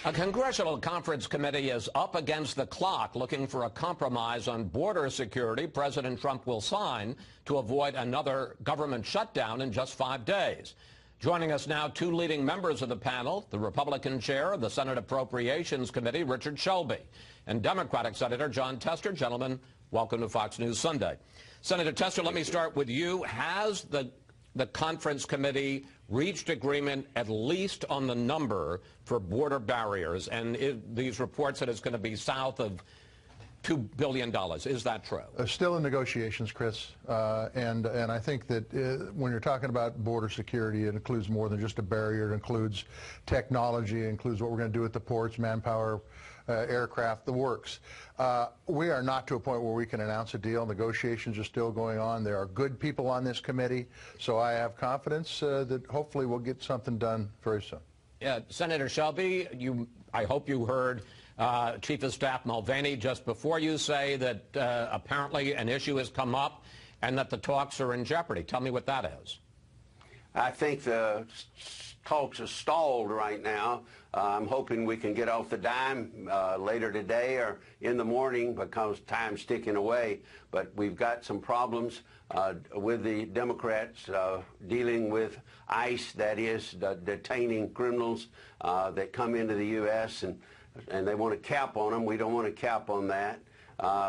A congressional conference committee is up against the clock looking for a compromise on border security President Trump will sign to avoid another government shutdown in just 5 days. Joining us now, two leading members of the panel, the Republican chair of the Senate Appropriations Committee, Richard Shelby, and Democratic Senator Jon Tester. Gentlemen, welcome to Fox News Sunday. Senator Tester, let me start with you. Has the conference committee reached agreement at least on the number for border barriers? And these reports that it's going to be south of $2 billion. Is that true? Still in negotiations, Chris. And I think that when you're talking about border security, it includes more than just a barrier. It includes technology. It includes what we're going to do at the ports, manpower, aircraft, the works. We are not to a point where we can announce a deal. Negotiations are still going on. There are good people on this committee, so I have confidence that hopefully we'll get something done very soon. Yeah, Senator Shelby, I hope you heard Chief of Staff Mulvaney just before you say that apparently an issue has come up and that the talks are in jeopardy. Tell me what that is. I think the talks are stalled right now. I'm hoping we can get off the dime later today or in the morning because time's ticking away. But we've got some problems with the Democrats dealing with ICE, that is, detaining criminals that come into the U.S. and they want to cap on them. We don't want to cap on that.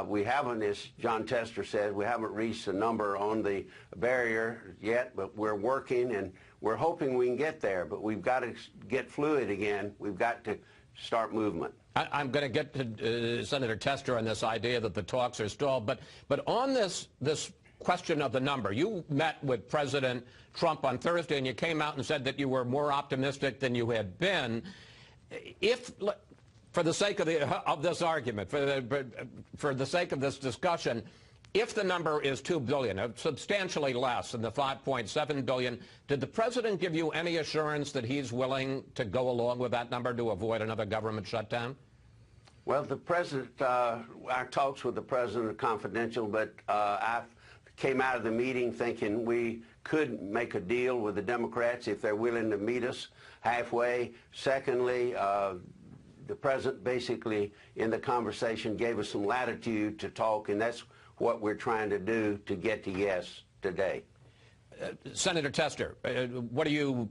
We haven't, as Jon Tester said, we haven't reached a number on the barrier yet, but we're working and we're hoping we can get there. But we've got to get fluid again. We've got to start movement. I'm going to get to Senator Tester on this idea that the talks are stalled. But on this question of the number, you met with President Trump on Thursday and you came out and said that you were more optimistic than you had been. For the sake of this argument, for the sake of this discussion, if the number is $2 billion, substantially less than the $5.7 billion, did the president give you any assurance that he's willing to go along with that number to avoid another government shutdown? Well, the president, our talks with the president are confidential, but I came out of the meeting thinking we could make a deal with the Democrats if they're willing to meet us halfway. Secondly, the president basically in the conversation gave us some latitude to talk, and that's what we're trying to do to get to yes today. Senator Tester, what do you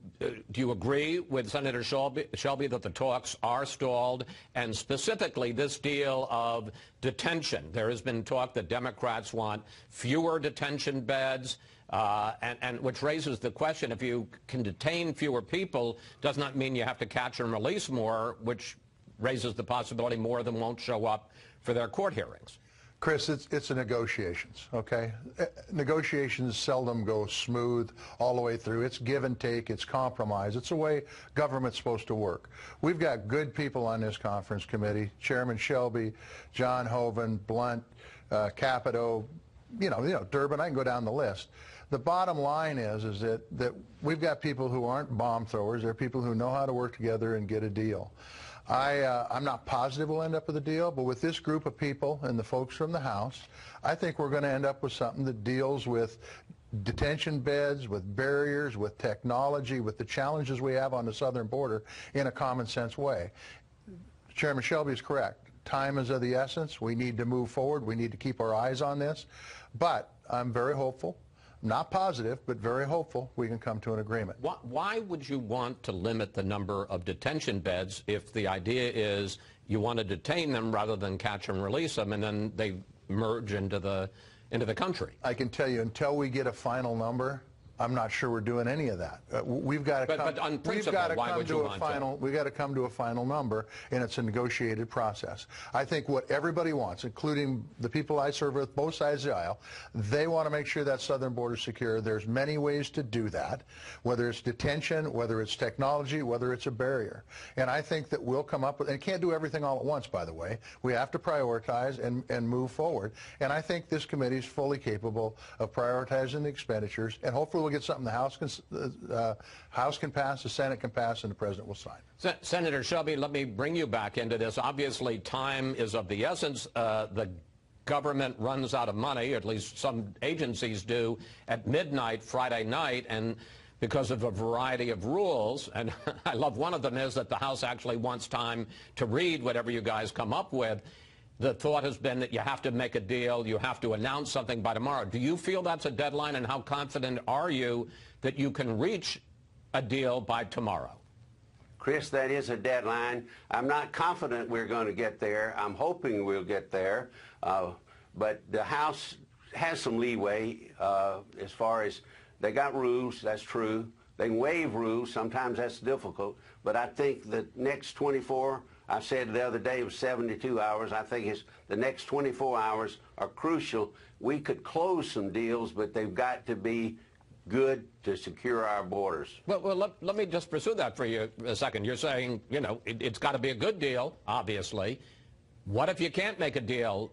agree with Senator Shelby that the talks are stalled, and specifically this deal of detention? There has been talk that Democrats want fewer detention beds, and which raises the question, if you can detain fewer people, does not mean you have to catch and release more, which raises the possibility more of them won't show up for their court hearings. Chris, it's a negotiations, okay? Negotiations seldom go smooth all the way through. It's give and take, it's compromise. It's the way government's supposed to work. We've got good people on this conference committee, Chairman Shelby, John Hoeven, Blunt, Capito, Durbin, I can go down the list. The bottom line is that we've got people who aren't bomb throwers. They're people who know how to work together and get a deal. I'm not positive we'll end up with a deal, but with this group of people and the folks from the House, I think we're going to end up with something that deals with detention beds, with barriers, with technology, with the challenges we have on the southern border in a common sense way. Chairman Shelby is correct. Time is of the essence. We need to move forward. We need to keep our eyes on this. But I'm very hopeful. Not positive, but very hopeful we can come to an agreement. Why would you want to limit the number of detention beds if the idea is you want to detain them rather than catch and release them and then they merge into the country? I can tell you, until we get a final number, I'm not sure we're doing any of that. We've got to come to a final number, and it's a negotiated process. I think what everybody wants, including the people I serve with both sides of the aisle, they want to make sure that southern border is secure. There's many ways to do that, whether it's detention, whether it's technology, whether it's a barrier. And I think that we'll come up with, and can't do everything all at once, by the way. We have to prioritize and move forward. And I think this committee is fully capable of prioritizing the expenditures, and hopefully we'll get something the House can pass, the Senate can pass, and the President will sign. Senator Shelby, let me bring you back into this. Obviously, time is of the essence. The government runs out of money, at least some agencies do, at midnight Friday night, and because of a variety of rules. And I love one of them is that the House actually wants time to read whatever you guys come up with. The thought has been that you have to make a deal, you have to announce something by tomorrow. Do you feel that's a deadline, and how confident are you that you can reach a deal by tomorrow? Chris, that is a deadline. I'm not confident we're going to get there. I'm hoping we'll get there. But the House has some leeway as far as they got rules, that's true. They can waive rules. Sometimes that's difficult. But I think the next 24, I said the other day it was 72 hours. I think the next 24 hours are crucial. We could close some deals, but they've got to be good to secure our borders. Well, let me just pursue that for you a second. You're saying, you know, it's got to be a good deal, obviously. What if you can't make a deal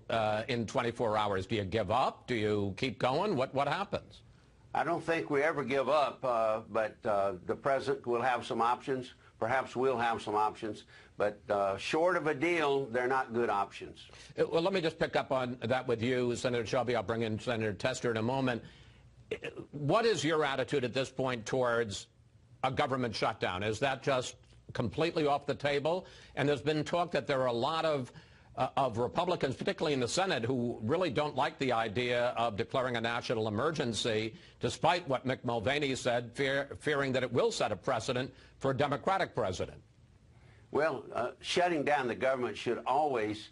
in 24 hours? Do you give up? Do you keep going? What happens? I don't think we ever give up, but the president will have some options. Perhaps we'll have some options. But short of a deal, they're not good options. Well, let me just pick up on that with you, Senator Shelby. I'll bring in Senator Tester in a moment. What is your attitude at this point towards a government shutdown? Is that just completely off the table? And there's been talk that there are a lot of Republicans, particularly in the Senate, who really don't like the idea of declaring a national emergency, despite what Mick Mulvaney said, fearing that it will set a precedent for a Democratic president. Well, shutting down the government should always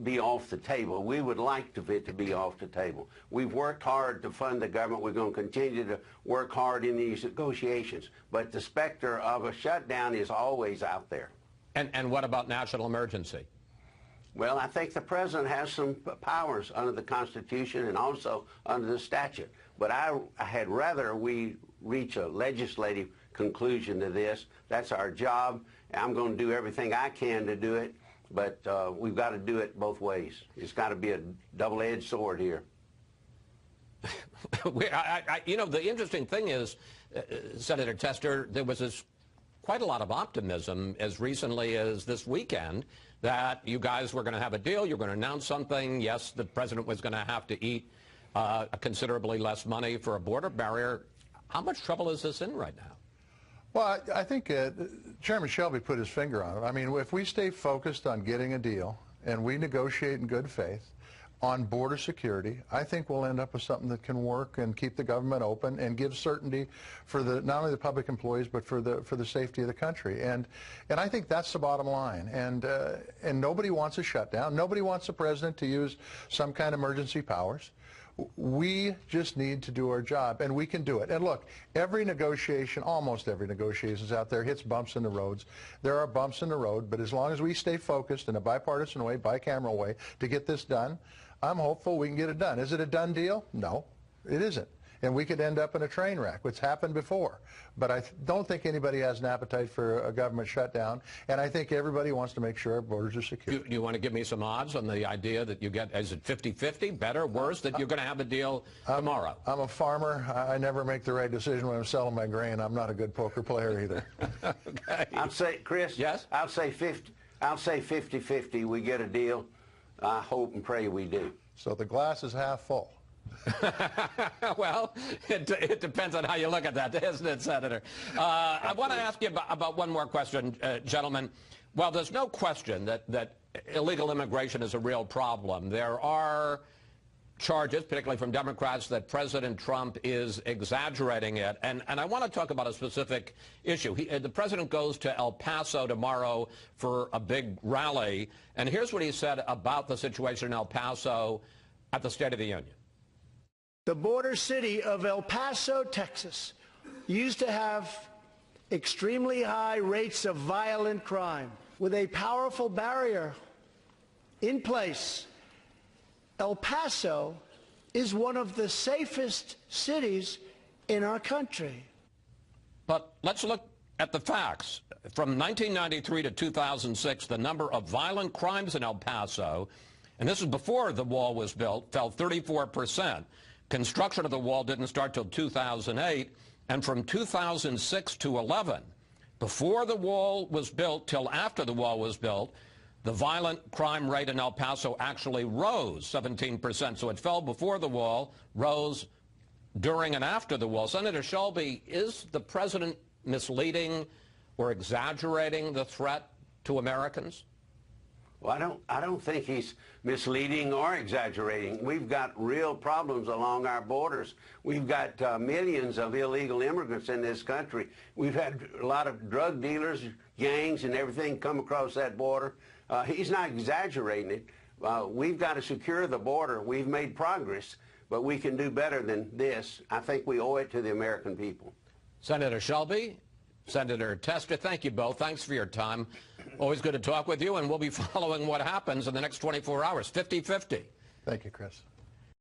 be off the table. We would like it to be off the table. We've worked hard to fund the government. We're going to continue to work hard in these negotiations. But the specter of a shutdown is always out there. And what about national emergency? Well, I think the president has some powers under the Constitution and also under the statute. But I had rather we reach a legislative conclusion to this. That's our job. I'm going to do everything I can to do it. But we've got to do it both ways. It's got to be a double-edged sword here. You know, the interesting thing is, Senator Tester, there was quite a lot of optimism as recently as this weekend that you guys were going to have a deal, you're going to announce something. Yes, the president was going to have to eat considerably less money for a border barrier. How much trouble is this in right now? Well, I think Chairman Shelby put his finger on it. I mean, if we stay focused on getting a deal and we negotiate in good faith on border security, I think we'll end up with something that can work and keep the government open and give certainty for not only the public employees but for the safety of the country. And I think that's the bottom line. And nobody wants a shutdown. Nobody wants the president to use some kind of emergency powers. We just need to do our job, and we can do it. And look, every negotiation, almost every negotiation out there hits bumps in the roads. There are bumps in the road, but as long as we stay focused in a bipartisan way, bicameral way, to get this done, I'm hopeful we can get it done. Is it a done deal? No, it isn't. And we could end up in a train wreck, which happened before. But I don't think anybody has an appetite for a government shutdown, and I think everybody wants to make sure our borders are secure. Do you want to give me some odds on the idea that you get, is it 50-50, better, worse, that you're going to have a deal tomorrow? I'm a farmer. I never make the right decision when I'm selling my grain. I'm not a good poker player either. Okay. I'd say, Chris, yes? I'll say 50-50 we get a deal. I hope and pray we do. So the glass is half full. Well, it depends on how you look at that, isn't it, Senator? I want to ask you about one more question, gentlemen. Well, there's no question that illegal immigration is a real problem. There are charges, particularly from Democrats, that President Trump is exaggerating it. And I want to talk about a specific issue. The president goes to El Paso tomorrow for a big rally. And here's what he said about the situation in El Paso at the State of the Union. The border city of El Paso, Texas, used to have extremely high rates of violent crime. With a powerful barrier in place, El Paso is one of the safest cities in our country. But let's look at the facts. From 1993 to 2006, the number of violent crimes in El Paso, and this is before the wall was built, fell 34%. Construction of the wall didn't start till 2008, and from 2006 to 11, before the wall was built till after the wall was built, the violent crime rate in El Paso actually rose 17%. So it fell before the wall, rose during and after the wall. Senator Shelby, is the president misleading or exaggerating the threat to Americans? Well, I don't think he's misleading or exaggerating. We've got real problems along our borders. We've got millions of illegal immigrants in this country. We've had a lot of drug dealers, gangs, and everything come across that border. He's not exaggerating it. We've got to secure the border. We've made progress, but we can do better than this. I think we owe it to the American people. Senator Shelby, Senator Tester, thank you both. Thanks for your time. Always good to talk with you, and we'll be following what happens in the next 24 hours, 50-50. Thank you, Chris.